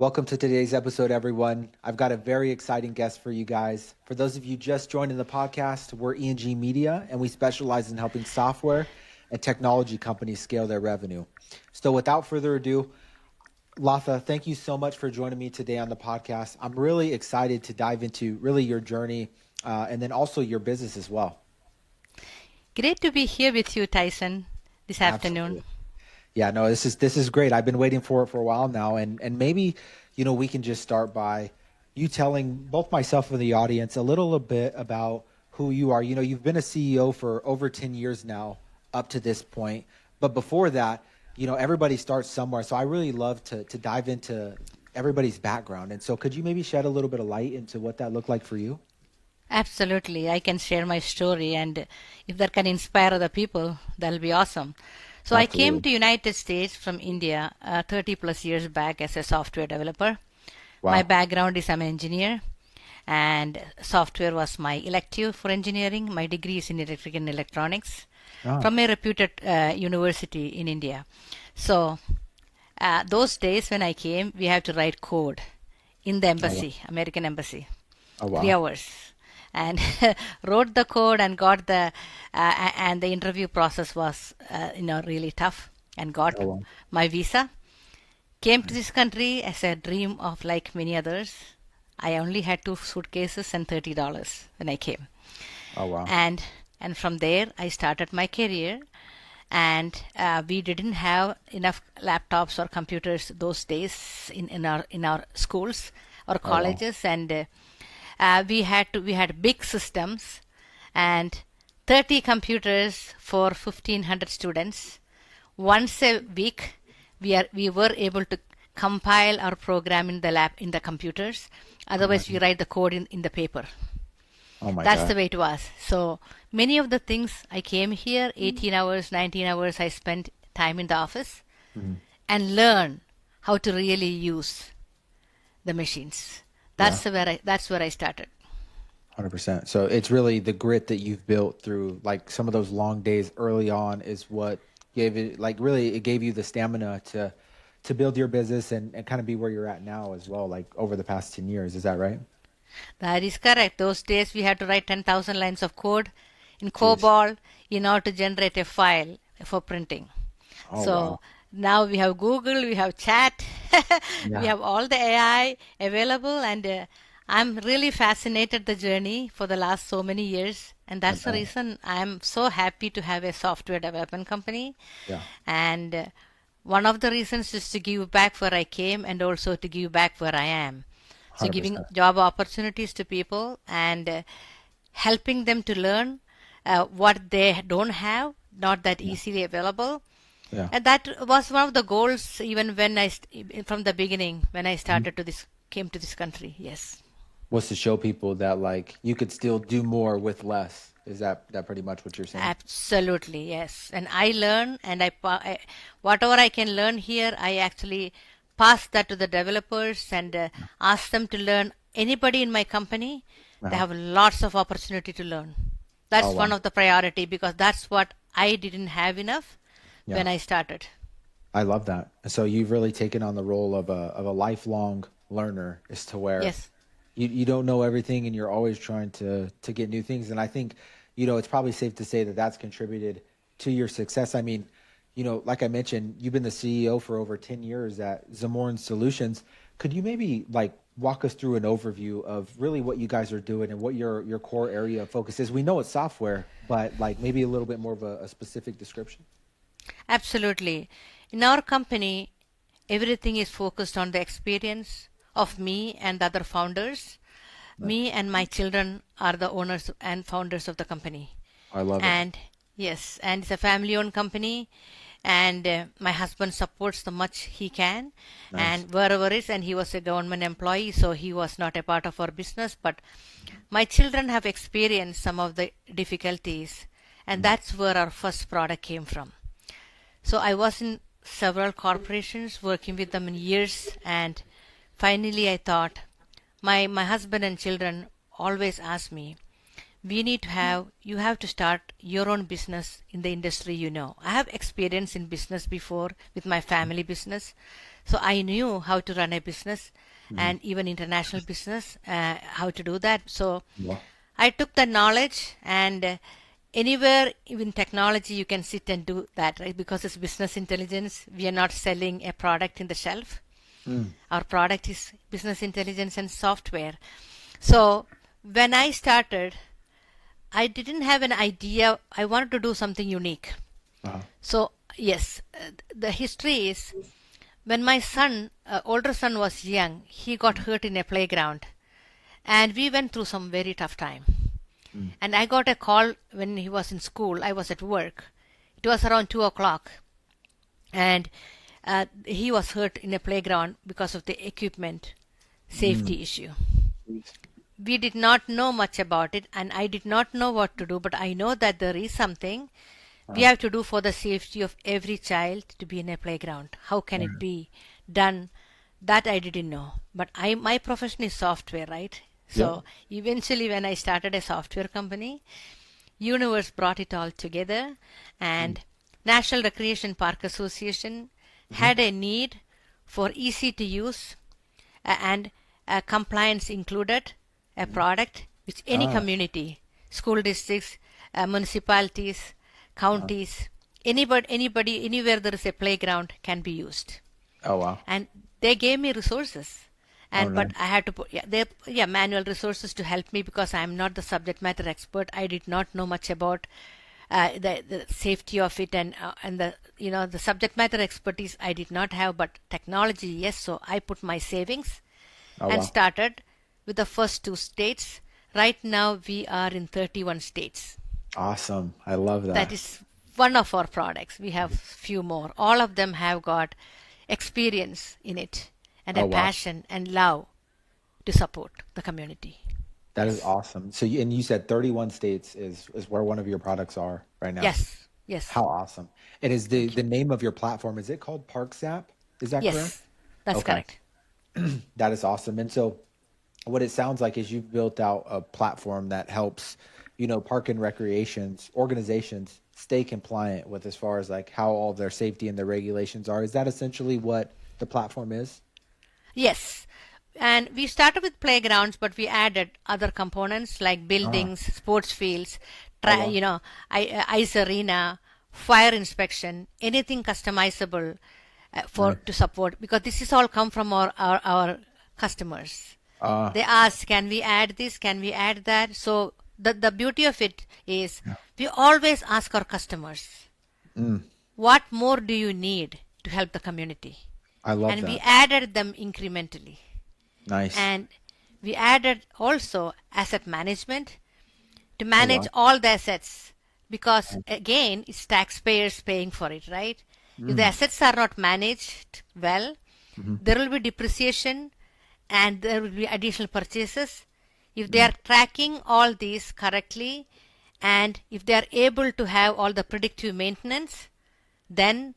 Welcome to today's episode, everyone. I've got a very exciting guest for you guys. For those of you just joining the podcast, we're ENG Media, and we specialize in helping software and technology companies scale their revenue. So without further ado, Latha, thank you so much for joining me today on the podcast. I'm really excited to dive into really your journey and then also your business as well. Great to be here with you, Tyson, this afternoon. Absolutely. Yeah, no, this is great. I've been waiting for it for a while now, and maybe we can just start by you telling both myself and the audience a little bit about who you are. You've been a CEO for over 10 years now, up to this point, but before that, everybody starts somewhere. So I really love to dive into everybody's background, and so could you maybe shed a little bit of light into what that looked like for you? Absolutely. I can share my story, and if that can inspire other people, that'll be awesome. So I came Absolutely. to United States from India 30 plus years back as a software developer. My Wow. background is I'm an engineer, and software was my elective for engineering. My degree is in electrical and electronics Oh, from a reputed university in India. So those days when I came, we had to write code in the oh, wow. embassy, American embassy, Oh, three wow. hours, and wrote the code and got and the interview process was really tough and got Oh, wow. my visa. Came to Nice. this country as a dream of like many others. I only had two suitcases and $30 when I came, Oh, wow. and from there I started my career. And we didn't have enough laptops or computers those days in our schools or Oh, wow. colleges, and we had big systems and 30 computers for 1,500 students. Once a week, we were able to compile our program in the lab in the computers. Otherwise, we Imagine. write the code in the paper. Oh my That's the God. way it was. So many of the things I came here, 18 hours, 19 hours, I spent time in the office Mhm. and learn how to really use the machines. Yeah. That's where I started. 100%. So it's really the grit that you've built through like some of those long days early on is what gave it like really it gave you the stamina to build your business and kind of be where you're at now as well, like over the past 10 years. Is that right? That is correct. Those days we had to write 10,000 lines of code in Jeez. COBOL in order to generate a file for printing. Oh So wow. now we have Google, we have chat, we Yeah. have all the AI available, and I'm really fascinated the journey for the last so many years, and I that's the bet. reason I'm so happy to have a software development company. Yeah. And one of the reasons is to give back where I came and also to give back where I am. So giving 100%. job opportunities to people and helping them to learn what they don't have, not that Yeah. easily available. Yeah. And that was one of the goals even when from the beginning, when I Mhm. started to this, came to this country. Yes. Was to show people that like you could still do more with less. Is that pretty much what you're saying? Absolutely, yes. And I learn, and whatever I can learn here, I actually pass that to the developers and ask them to learn. Anybody in my company, they Uh-huh. have lots of opportunity to learn. Oh That's wow. one of the priority because that's what I didn't have enough Yeah. when I started. I love that. So you've really taken on the role of a lifelong learner as to where Yes, you don't know everything and you're always trying to get new things. And I think, it's probably safe to say that that's contributed to your success. I mean, like I mentioned, you've been the CEO for over 10 years at Zamoran Solutions. Could you maybe like walk us through an overview of really what you guys are doing and what your core area of focus is? We know it's software, but like maybe a little bit more of a specific description. absolutely. In our company, everything is focused on the experience of me and the other founders. Nice. Me and my children are the owners and founders of the company. I love it. And yes, and it's a family owned company, and my husband supports the much he can Nice. and wherever is, and he was a government employee, so he was not a part of our business, but my children have experienced some of the difficulties, and Mhm. that's where our first product came from. So I was in several corporations working with them in years, and finally I thought, my husband and children always ask me, you have to start your own business in the industry. I have experience in business before with my family business. So I knew how to run a business and even international business, how to do that. So Wow. I took the knowledge, and anywhere in technology you can sit and do that, right? Because it's business intelligence. We are not selling a product in the shelf. Mm. Our product is business intelligence and software. So when I started, I didn't have an idea. I wanted to do something unique. Uh-huh. So yes, the history is when my son, older son, was young, he got hurt in a playground, and we went through some very tough time. Mm. And I got a call when he was in school. I was at work. It was around 2 o'clock, and he was hurt in a playground because of the equipment Mm. safety issue. We did not know much about it, and I did not know what to do, but I know that there is something we Uh-huh. have to do for the safety of every child to be in a playground. How can it Right. be done? That I didn't know. But my profession is software, right? Yep. So eventually when I started a software company, Universe brought it all together, Mm. and National Recreation Park Association Mhm. had a need for easy to use and compliance included a Mhm. product which any Ah. community, school districts, municipalities, Uh-huh. counties, anybody, anywhere there is a playground can be used. Oh, wow. And they gave me resources, Oh, and but nice. I had to put manual resources to help me because I am not the subject matter expert. I did not know much about the safety of it, and the the subject matter expertise I did not have, but technology, yes. So I put my savings Oh, and wow. started with the first two states. Right now we are in 31 states. Awesome. I love That that. is one of our products. We have few more. All of them have got experience in it and a Oh, wow. passion and love to support the community. That is Yes. awesome. So and you said 31 states is where one of your products are right now. Yes. Yes. How awesome. And is Thank you. the name of your platform, is it called ParkZap? Is that correct? Yes. That's Okay. correct. That is awesome. And so what it sounds like is you've built out a platform that helps, park and recreations organizations stay compliant with as far as like how all their safety and their regulations are. Is that essentially what the platform is? Yes. And we started with playgrounds, but we added other components like Ah, buildings, sports fields, oh wow. ice arena, fire inspection, anything customizable for to Nice. support, because this is all come from our customers. They Ah, ask, can we add this? Can we add that? So the beauty of it is yeah. we always ask our customers, Mm, what more do you need to help the community? I love And we that. added them incrementally. Nice. And we added also asset management to Oh manage wow. all the assets, because again it's taxpayers paying for it, right? If the Mm, assets are not managed well, hmm. there will be depreciation and there will be additional purchases. If they Mm, are tracking all these correctly, and if they are able to have all the predictive maintenance, then,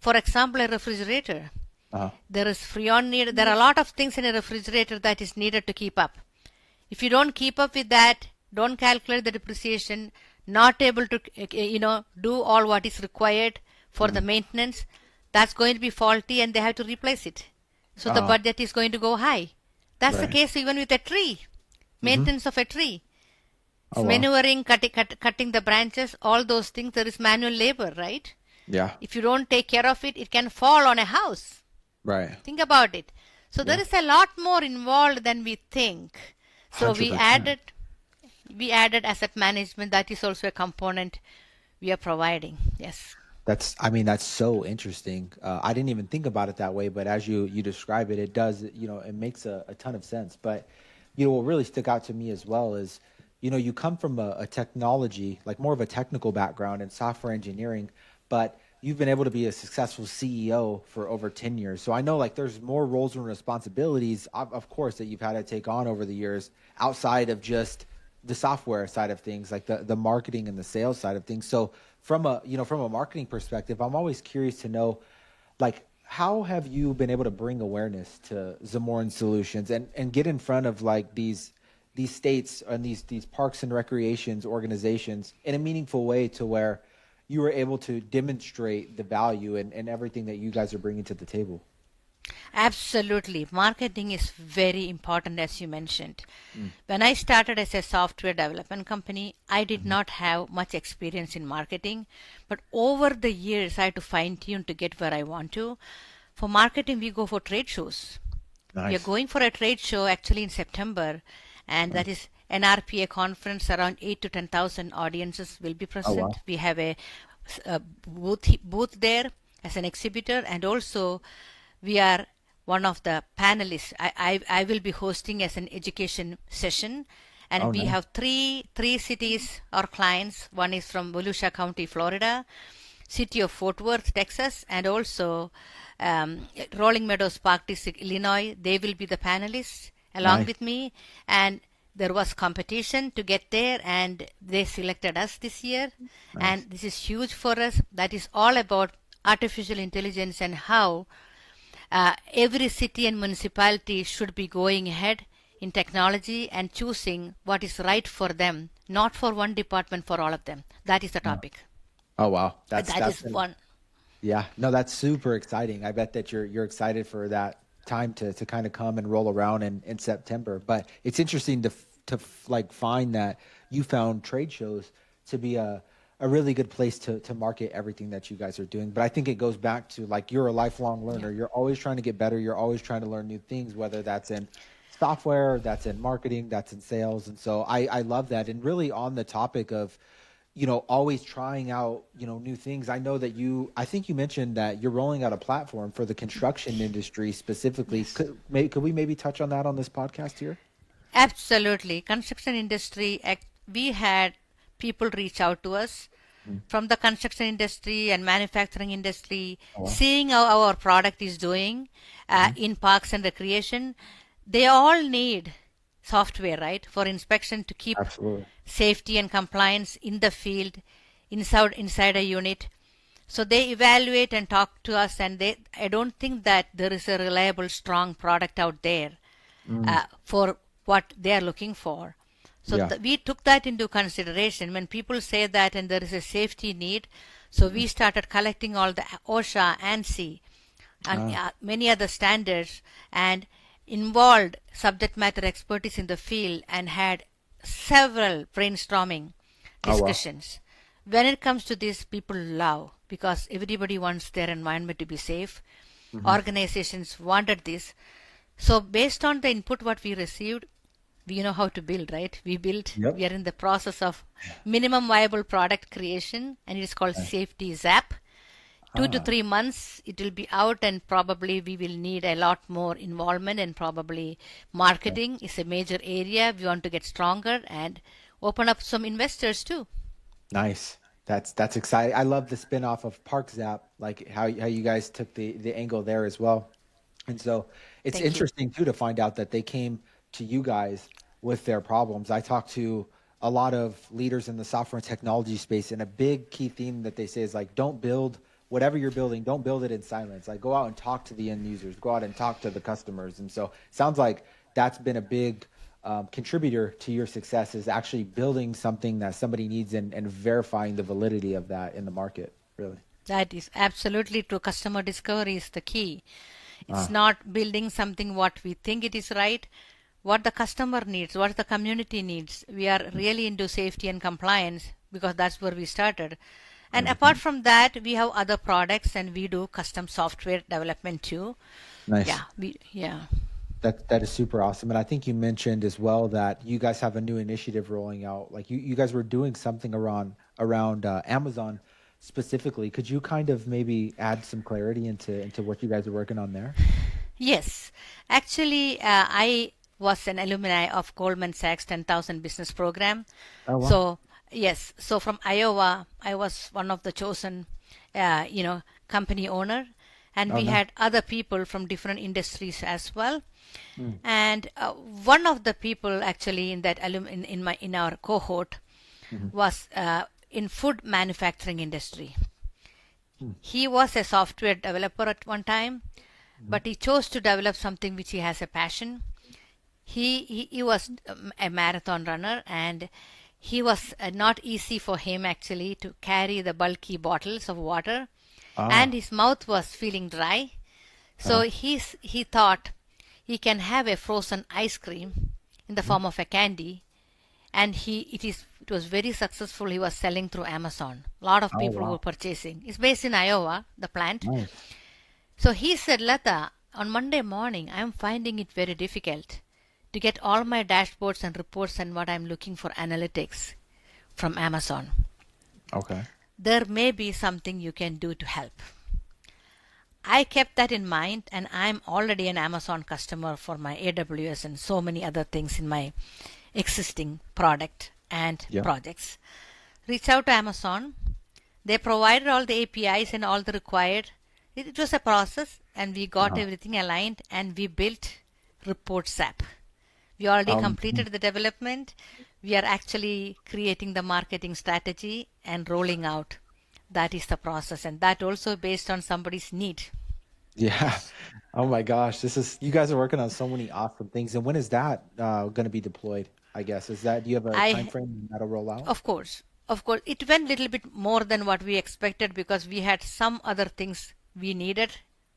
for example, a refrigerator, uh-huh. there is freon needed. There are a lot of things in a refrigerator that is needed to keep up. If you don't keep up with that, don't calculate the depreciation, not able to do all what is required for the Mm, maintenance, that's going to be faulty and they have to replace it. So the uh, budget is going to go high. That's the right. case even with a tree, Hmm. maintenance of a tree. Oh It's wow. manuring, cutting the branches, all those things. There is manual labor, right? Yeah. If you don't take care of it, it can fall on a house. Right. Think about it. So there Yeah. is a lot more involved than we think. So 100%. we added asset management. That is also a component we are providing. Yes. I mean, that's so interesting. I didn't even think about it that way, but as you describe it, it does, it makes a ton of sense. But, what really stuck out to me as well is, you come from a technology, like more of a technical background in software engineering, but you've been able to be a successful CEO for over 10 years. So I know like there's more roles and responsibilities, of course, that you've had to take on over the years outside of just the software side of things, like the marketing and the sales side of things. So from a marketing perspective, I'm always curious to know, like, how have you been able to bring awareness to Zamoran Solutions and get in front of like these states and these parks and recreations organizations in a meaningful way to where you were able to demonstrate the value and everything that you guys are bringing to the table? Absolutely. Marketing is very important, as you mentioned. Mm. When I started as a software development company, I did Mhm. not have much experience in marketing. But over the years, I had to fine tune to get where I want to. For marketing, we go for trade shows. We are Nice. going for a trade show actually in September, and that Nice. is NRPA conference. Around 8 to 10,000 audiences will be Oh present. wow. We have a booth there as an exhibitor, and also we are one of the panelists. I will be hosting as an education session, Oh and we nice. have three cities or clients. One is from Volusia County, Florida, city of Fort Worth, Texas, and also Rolling Meadows Park District, Illinois. They will be the panelists along Nice. with me, and there was competition to get there, and they selected us this year, Nice. and this is huge for us. That is all about artificial intelligence and how every city and municipality should be going ahead in technology and choosing what is right for them, not for one department, for all of them. That is the Yeah. topic. Oh wow. That That's is been, one. yeah. No, that's super exciting. I bet that you're excited for that time to kind of come and roll around in September. But it's interesting like find that you found trade shows to be a really good place to market everything that you guys are doing. But I think it goes back to like you're a lifelong Yeah. learner. You're always trying to get better. You're always trying to learn new things, whether that's in software, that's in marketing, that's in sales. And so I love that. And really on the topic of, always trying out, new things. I know that I think you mentioned that you're rolling out a platform for the construction industry specifically. Yes. Could we maybe touch on that on this podcast here? Absolutely. Construction industry, we had people reach out to us Mm. from the construction industry and manufacturing industry, Oh, wow. seeing how our product is doing Hmm. in parks and recreation. They all need software, right, for inspection to keep Absolutely. safety and compliance in the field, inside a unit. So they evaluate and talk to us, and I don't think that there is a reliable, strong product out there Mm. for what they are looking for. So Yeah. we took that into consideration when people say that, and there is a safety need. So we Mhm. started collecting all the OSHA, ANSI, and Ah, many other standards, and involved subject matter expertise in the field, and had several brainstorming oh wow. discussions. When it comes to this, people love because everybody wants their environment to be safe. Hmm. Organizations wanted this. So based on the input what we received, we know how to build, right? We Yep. are in the process of minimum viable product creation, and it is called Nice. SafetyZap. 2 to 3 months it will be out, and probably we will need a lot more involvement, and probably Ah. marketing is a major area. We want to get stronger and open up some investors too. Nice. That's exciting. I love the spin-off of ParkZapp, like how you guys took the angle there as well. And so it's Thank you. interesting too to find out that they came to you guys with their problems. I talked to a lot of leaders in the software and technology space, and a big key theme that they say is like, don't build whatever you're building, don't build it in silence. Like, go out and talk to the end users, go out and talk to the customers. And so it sounds like that's been a big contributor to your success, is actually building something that somebody needs, and verifying the validity of that in the market. Really. That is absolutely true. Customer discovery is the key. It's Ah, not building something what we think it is right, what the customer needs, what the community needs. We are really into safety and compliance because that's where we started. And apart 100%. from that, we have other products, and we do custom software development too. Nice. Yeah. That is super awesome. And I think you mentioned as well that you guys have a new initiative rolling out. Like you guys were doing something around Amazon specifically. Could you kind of maybe add some clarity into what you guys are working on there? Yes, actually, I was an alumni of Goldman Sachs 10,000 business program. Oh wow. So, yes, so from Iowa, I was one of the chosen, uh, you know, company owner, and Oh we no. had other people from different industries as well. Mm. And one of the people actually in that in our cohort Hmm. was in food manufacturing industry. Hmm. He was a software developer at one time, Hmm. but he chose to develop something which he has a passion. He was a marathon runner, and he was not easy for him actually to carry the bulky bottles of water, and Ah. his mouth was feeling dry. So he thought he can have a frozen ice cream in the Mhm. form of a candy, and it was very successful. He was selling through Amazon. A lot of Oh, people were wow. purchasing. It's based in Iowa, the plant. Nice. So he said, Letha, on Monday morning, I'm finding it very difficult to get all my dashboards and reports and what I'm looking for analytics from Amazon. Okay. There may be something you can do to help. I kept that in mind, and I'm already an Amazon customer for my AWS and so many other things in my existing product and Yeah. projects. Reach out to Amazon. They provided all the APIs and all the required. It was a process, and we got Uh-huh. everything aligned, and we built ParkZapp. We already Mhm. completed the development. We are actually creating the marketing strategy and rolling out. That is the process, and that also based on somebody's need. Yeah. Oh my gosh. You guys are working on so many awesome things. And when is that going to be deployed? I guess do you have a time I frame when that'll roll out? Of course, it went a little bit more than what we expected because we had some other things we needed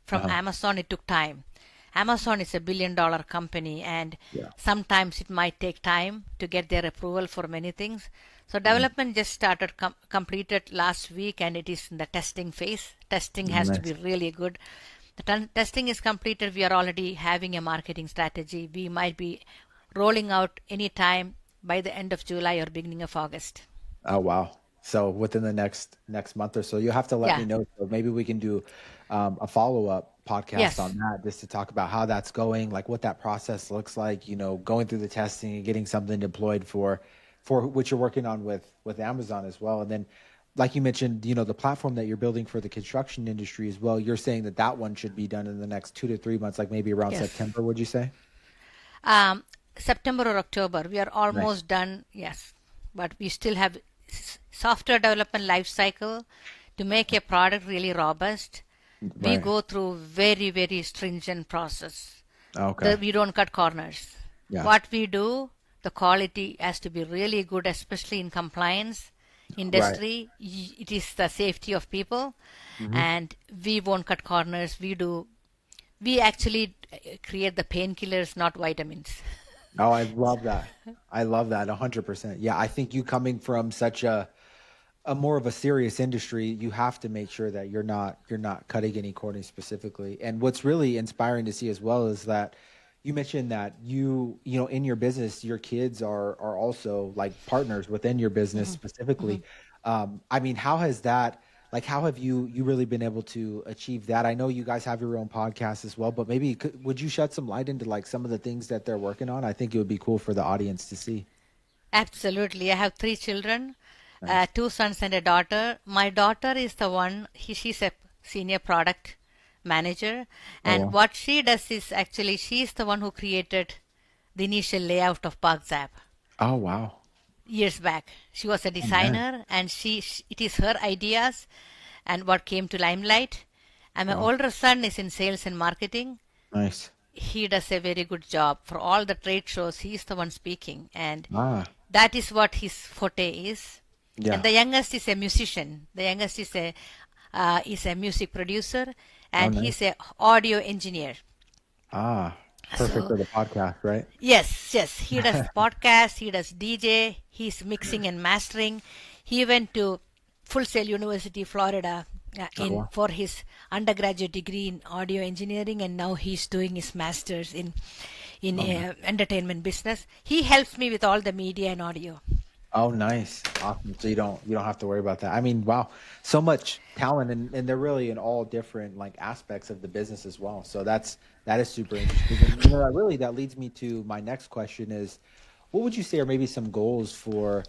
from Uh-huh. Amazon. It took time. Amazon is a billion-dollar company, and Yeah. sometimes it might take time to get their approval for many things. So Mhm. development just started completed last week, and it is in the testing phase. Testing has to be Nice. really good. The testing is completed. We are already having a marketing strategy. We might be rolling out any time by the end of July or beginning of August. Oh wow. So within the next month or so, you'll have to let Yeah. me know. So maybe we can do a follow-up podcast on Yes. that just to talk about how that's going, like what that process looks like, going through the testing and getting something deployed for what you're working on with Amazon as well. And then like you mentioned, the platform that you're building for the construction industry as well, you're saying that that one should be done in the next 2 to 3 months, like maybe around Yes. September, would you say? Um, September or October. We are Nice. almost done. Yes, but we still have software development life cycle to make a product really robust. We Right. go through very stringent process. Okay. We don't cut corners. Yeah. What we do, the quality has to be really good, especially in compliance Right. industry. It is the safety of people, Mhm. and we won't cut corners. We actually create the painkillers, not vitamins. Oh, I love that. I love that 100%. Yeah, I think you coming from such a more of a serious industry, you have to make sure that you're not cutting any corners specifically. And what's really inspiring to see as well is that you mentioned that in your business, your kids are also like partners within your business specifically. I mean, how have you really been able to achieve that? I know you guys have your own podcast as well, but maybe would you shed some light into like some of the things that they're working on? I think it would be cool for the audience to see. Absolutely. I have three children, Nice. two sons and a daughter. My daughter is the one, she's a senior product manager. Oh And well. what she does is actually, she's the one who created the initial layout of ParkZap Oh wow. years back. She was a Oh man. designer, and it is her ideas and what came to limelight. And my Wow. older son is in sales and marketing. Nice. He does a very good job for all the trade shows. He's the one speaking, and Ah, that is what his forte is. And yeah. the youngest is a musician. The youngest is a music producer, Oh, and nice. he's a audio engineer. Ah, perfect So for the podcast, right? yes, he does podcast, he does DJ, he's mixing and mastering. He went to Full Sail University, Florida, Oh, in wow. for his undergraduate degree in audio engineering, and now he's doing his masters in Oh, nice. entertainment business. He helps me with all the media and audio. Oh, nice. Awesome. So you don't have to worry about that. I mean, wow, so much talent and they're really in all different like aspects of the business as well. So that is super interesting. And that leads me to my next question is what would you say are maybe some goals for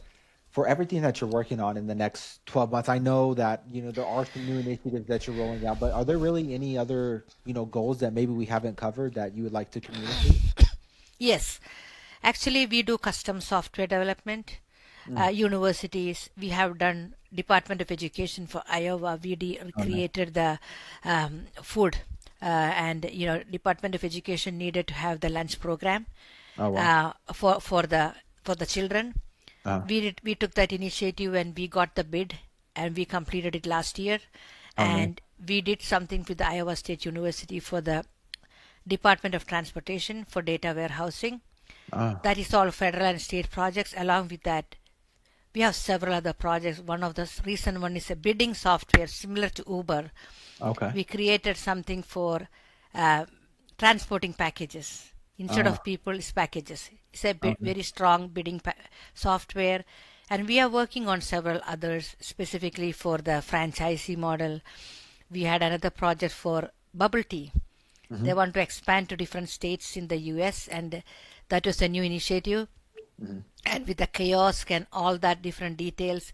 everything that you're working on in the next 12 months? I know that, there are some new initiatives that you're rolling out, but are there really any other, goals that maybe we haven't covered that you would like to communicate? Yes, actually, we do custom software development. Mm. Universities, we have done Department of Education for Iowa. We Oh, nice. created the food, and Department of Education needed to have the lunch program Oh, wow. for the children. Uh, We took that initiative and we got the bid, and we completed it last year. oh, nice. And we did something with the Iowa State University for the Department of Transportation for data warehousing. Ah, That is all federal and state projects. Along with that, we have several other projects. One of the recent one is a bidding software similar to Uber. okay. We created something for uh, transporting packages. Instead Ah, of people, it's packages. It's a okay. very strong bidding software. And we are working on several others, specifically for the franchisee model. We had another project for bubble tea. Hmm. They want to expand to different states in the US, and that was a new initiative. Hmm. And with the kiosk and all that different details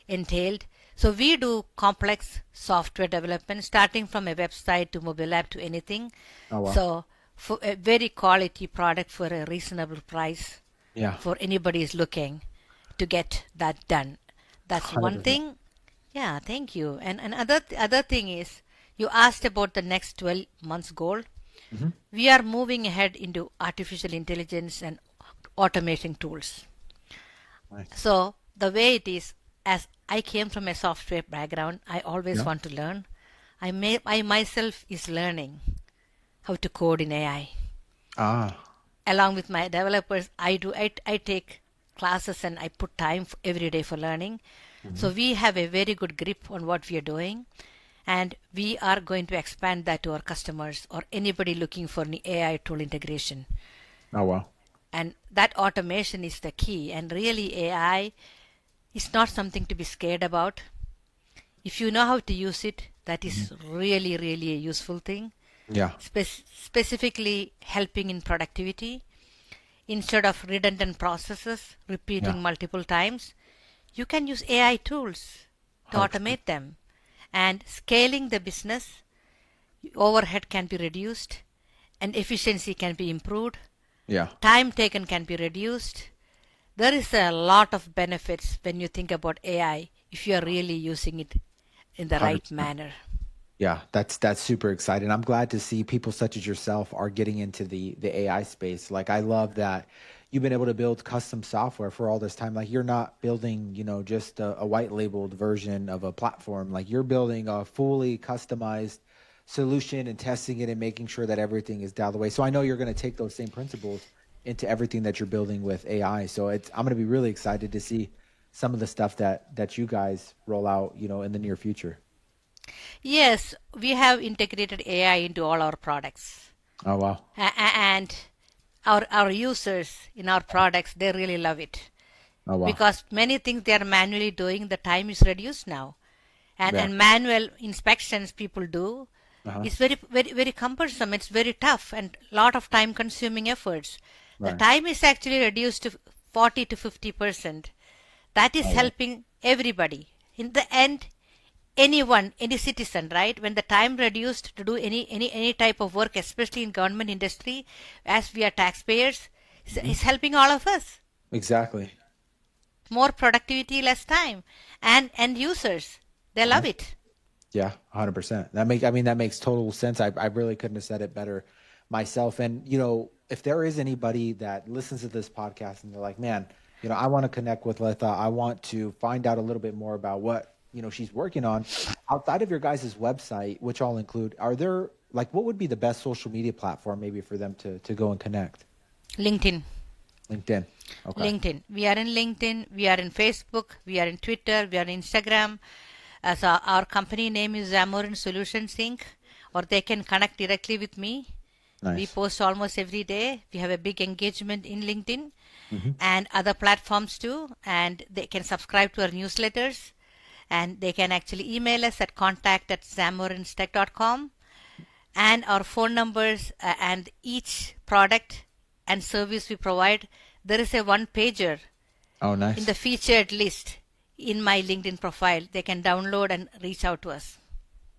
entailed. So we do complex software development, starting from a website to mobile app to anything. Oh, wow. So for a very quality product for a reasonable price Yeah, for anybody is looking to get that done. That's one 100%. thing. Yeah, thank you. And other thing is, you asked about the next 12 months goal. Hmm. We are moving ahead into artificial intelligence and automation tools. Nice. So the way it is, as I came from a software background, I always Yeah. want to learn. I myself is learning how to code in AI. Ah, Along with my developers, I take classes and I put time every day for learning. hmm. So we have a very good grip on what we are doing, and we are going to expand that to our customers or anybody looking for an AI tool integration. Oh, wow. And that automation is the key. And really, AI is not something to be scared about. If you know how to use it, that Hmm. is really, really a useful thing. Yeah. Specifically helping in productivity. Instead of redundant processes Yeah. repeating multiple times, you can use AI tools to 100%. automate them. And scaling the business, overhead can be reduced and efficiency can be improved. Yeah. Time taken can be reduced. There is a lot of benefits when you think about AI if you are really using it in the right 100%. manner. Yeah, that's super exciting. I'm glad to see people such as yourself are getting into the AI space. Like I love that you've been able to build custom software for all this time. Like you're not building, just a white labeled version of a platform. Like you're building a fully customized solution and testing it and making sure that everything is dialed away. So I know you're going to take those same principles into everything that you're building with AI. So I'm going to be really excited to see some of the stuff that you guys roll out, in the near future. Yes, we have integrated AI into all our products. Oh, wow. And our users in our products, they really love it. Oh, wow. Because many things they are manually doing, the time is reduced now. And, Yeah. and manual inspections people do Uh-huh. is very, very, very cumbersome. It's very tough and lot of time consuming efforts. The Right. time is actually reduced to 40 to 50%. That is Oh, wow. helping everybody. In the end, anyone, any citizen, right? When the time reduced to do any type of work, especially in government industry, as we are taxpayers, Hmm. is helping all of us. Exactly. More productivity, less time, and end users, they love Uh-huh. it. Yeah, 100%. That makes total sense. I really couldn't have said it better myself. And, if there is anybody that listens to this podcast and they're like, man, I want to connect with Letha. I want to find out a little bit more about what, she's working on outside of your guys' website, which I'll include. Are there like, what would be the best social media platform maybe for them to go and connect? LinkedIn. LinkedIn. Okay. LinkedIn. We are in LinkedIn. We are in Facebook. We are in Twitter. We are in Instagram. As our company name is Zamoran Solutions Inc. Or they can connect directly with me. We Nice. post almost every day. We have a big engagement in LinkedIn Hmm. and other platforms too. And they can subscribe to our newsletters. And they can actually email us at contact@zamorinstech.com. And our phone numbers and each product and service we provide, there is a one pager Oh, in nice. the featured list in my LinkedIn profile. They can download and reach out to us.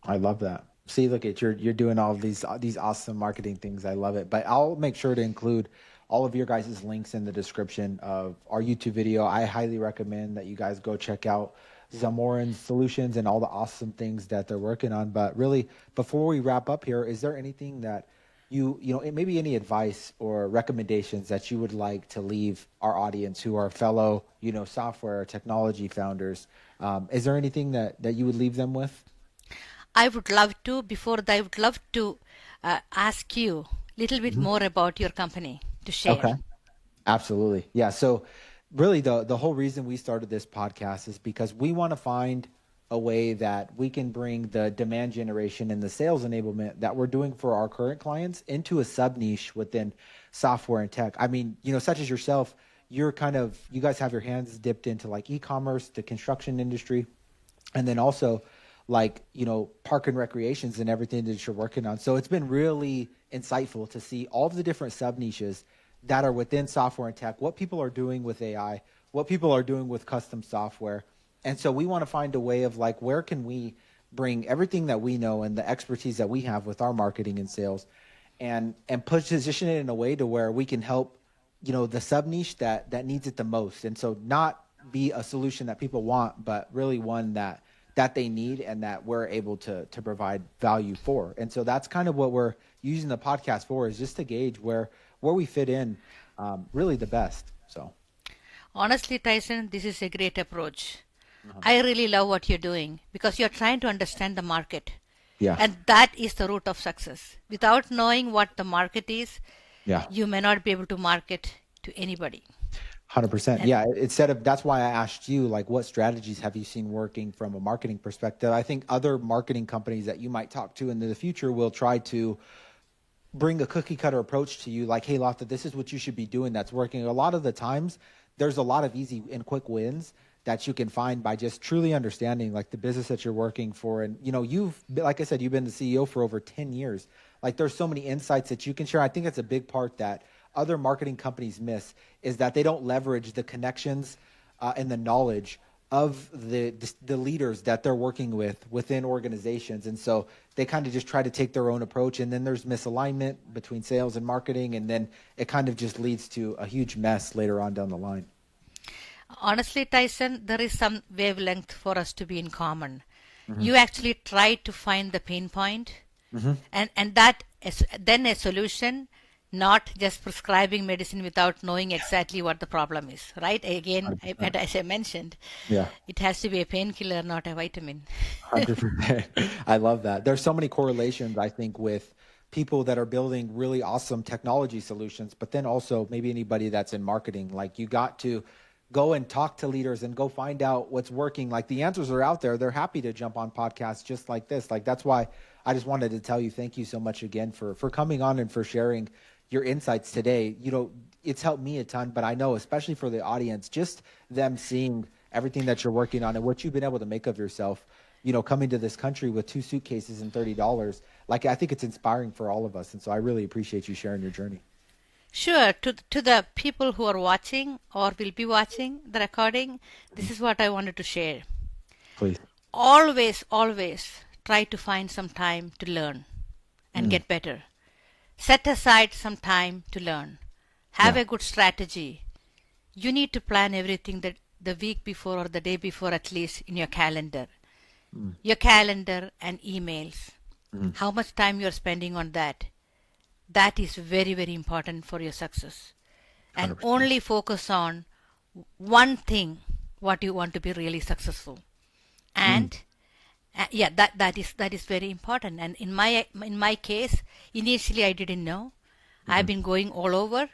I love that. See, look at you're doing all of these awesome marketing things. I love it. But I'll make sure to include all of your guys' links in the description of our YouTube video. I highly recommend that you guys go check out Zamoran Solutions and all the awesome things that they're working on. But really, before we wrap up here, is there anything that maybe any advice or recommendations that you would like to leave our audience who are fellow, software technology founders? Is there anything that you would leave them with? I would love to, before that, I would love to ask you a little bit Mhm. more about your company to share. Okay. Absolutely. Yeah. So really the whole reason we started this podcast is because we want to find a way that we can bring the demand generation and the sales enablement that we're doing for our current clients into a sub niche within software and tech. I mean, such as yourself, you guys have your hands dipped into like e-commerce, the construction industry, and then also like park and recreations and everything that you're working on. So it's been really insightful to see all of the different sub niches that are within software and tech, what people are doing with AI, what people are doing with custom software. And so we want to find a way of like, where can we bring everything that we know and the expertise that we have with our marketing and sales, and position it in a way to where we can help the sub niche that needs it the most. And so not be a solution that people want, but really one that they need and that we're able to provide value for. And so that's kind of what we're using the podcast for, is just to gauge where we fit in really the best. So Honestly, Tyson, this is a great approach. uh I really love what you're doing because you're trying to understand the market. yeah, And that is the root of success. Without knowing what the market is, yeah. you may not be able to market to anybody. 100%. And Yeah. That's why I asked you, like, what strategies have you seen working from a marketing perspective? I think other marketing companies that you might talk to in the future will try to bring a cookie cutter approach to you, like, hey, Latha, this is what you should be doing that's working. A lot of the times, there's a lot of easy and quick wins that you can find by just truly understanding like the business that you're working for. And like I said, you've been the CEO for over 10 years. Like, there's so many insights that you can share. I think that's a big part that other marketing companies miss, is that they don't leverage the connections and the knowledge of the leaders that they're working with within organizations. And so they kind of just try to take their own approach, and then there's misalignment between sales and marketing, and then it kind of just leads to a huge mess later on down the line. honestly, Tyson, there is some wavelength for us to be in common. Hmm. You actually try to find the pain point, Hmm. and that is then a solution, not just prescribing medicine without knowing exactly what the problem is, right? Again, 100%. as I mentioned, Yeah. it has to be a painkiller, not a vitamin. 100%. I love that. There's so many correlations, I think, with people that are building really awesome technology solutions, but then also maybe anybody that's in marketing. Like, you got to go and talk to leaders and go find out what's working. Like, the answers are out there. They're happy to jump on podcasts just like this. Like, that's why I just wanted to tell you thank you so much again for coming on and for sharing your insights today. It's helped me a ton, but I know especially for the audience, just them seeing everything that you're working on and what you've been able to make of yourself, coming to this country with 2 suitcases and $30. Like, I think it's inspiring for all of us. And so I really appreciate you sharing your journey. Sure, to the people who are watching or will be watching the recording, this is what I wanted to share. Please. Always, always try to find some time to learn and Mm, get better. Set aside some time to learn. Have yeah. a good strategy. You need to plan everything that the week before or the day before, at least in your calendar. Mm, Your calendar and emails. mm, How much time you're spending on that. That is very, very important for your success. And 100%. only focus on one thing what you want to be really successful. Mm, And yeah, that is very important. And in my case, initially I didn't know. I've mhm, been going all over,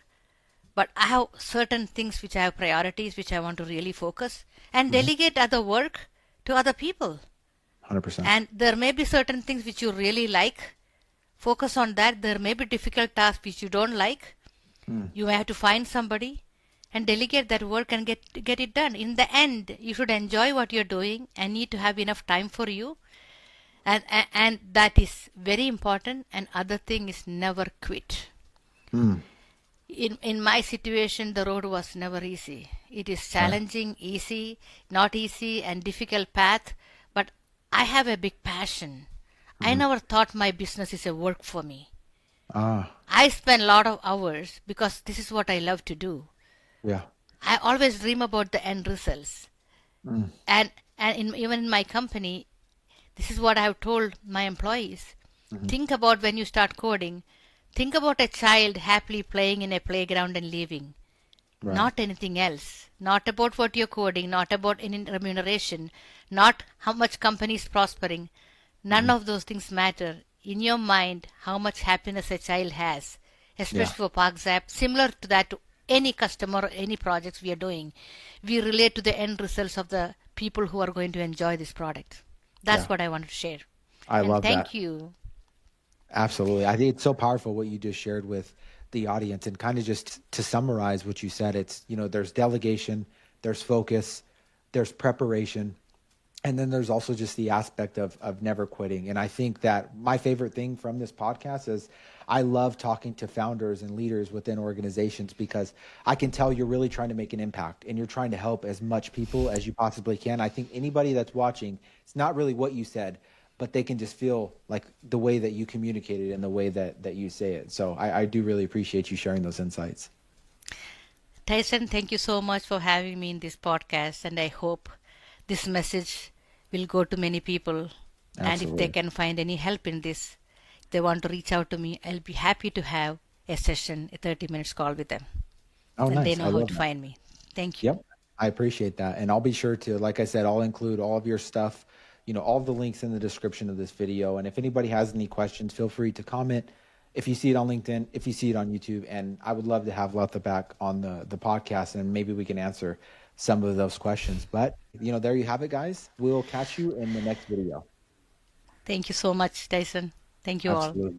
but I have certain things which I have priorities which I want to really focus and mhm, delegate other work to other people. 100%. And there may be certain things which you really like. Focus on that. There may be difficult tasks which you don't like. Mm, You may have to find somebody and delegate that work and get it done. In the end, you should enjoy what you're doing and need to have enough time for you. And that is very important. And other thing is never quit. mm, In my situation, the road was never easy. It is right. challenging, easy, not easy, and difficult path. But I have a big passion. I Mhm. never thought my business is a work for me. Ah, I spend a lot of hours because this is what I love to do. yeah. I always dream about the end results. Mm, Even in my company, this is what I have told my employees. mhm, Think about when you start coding. Think about a child happily playing in a playground and leaving. right. Not anything else. Not about what you're coding, not about any remuneration, not how much company is prospering. None of those things matter. In your mind, how much happiness a child has, Yeah. especially for ParkZap, similar to that to any customer or any projects we are doing, we relate to the end results of the people who are going to enjoy this product. That's Yeah. what I wanted to share. I And love thank that. you. Absolutely. I think it's so powerful what you just shared with the audience, and kind of just to summarize what you said, it's, there's delegation, there's focus, there's preparation, and then there's also just the aspect of never quitting. And I think that my favorite thing from this podcast is I love talking to founders and leaders within organizations, because I can tell you're really trying to make an impact and you're trying to help as much people as you possibly can. I think anybody that's watching, it's not really what you said, but they can just feel like the way that you communicated and the way that you say it. So I do really appreciate you sharing those insights. Tyson, thank you so much for having me in this podcast, and I hope this message will go to many people. And if they Absolutely. can find any help in this, if they want to reach out to me, I'll be happy to have a session, a 30 minutes call with them. Oh, Then they nice. know I how love to that. find me. Thank you. Yep. I appreciate that. And I'll be sure to, like I said, I'll include all of your stuff, all the links in the description of this video. And if anybody has any questions, feel free to comment. If you see it on LinkedIn, if you see it on YouTube, and I would love to have Letha back on the podcast, and maybe we can answer some of those questions. But, there you have it, guys. We'll catch you in the next video. Thank you so much, Tyson. Thank you all. Absolutely.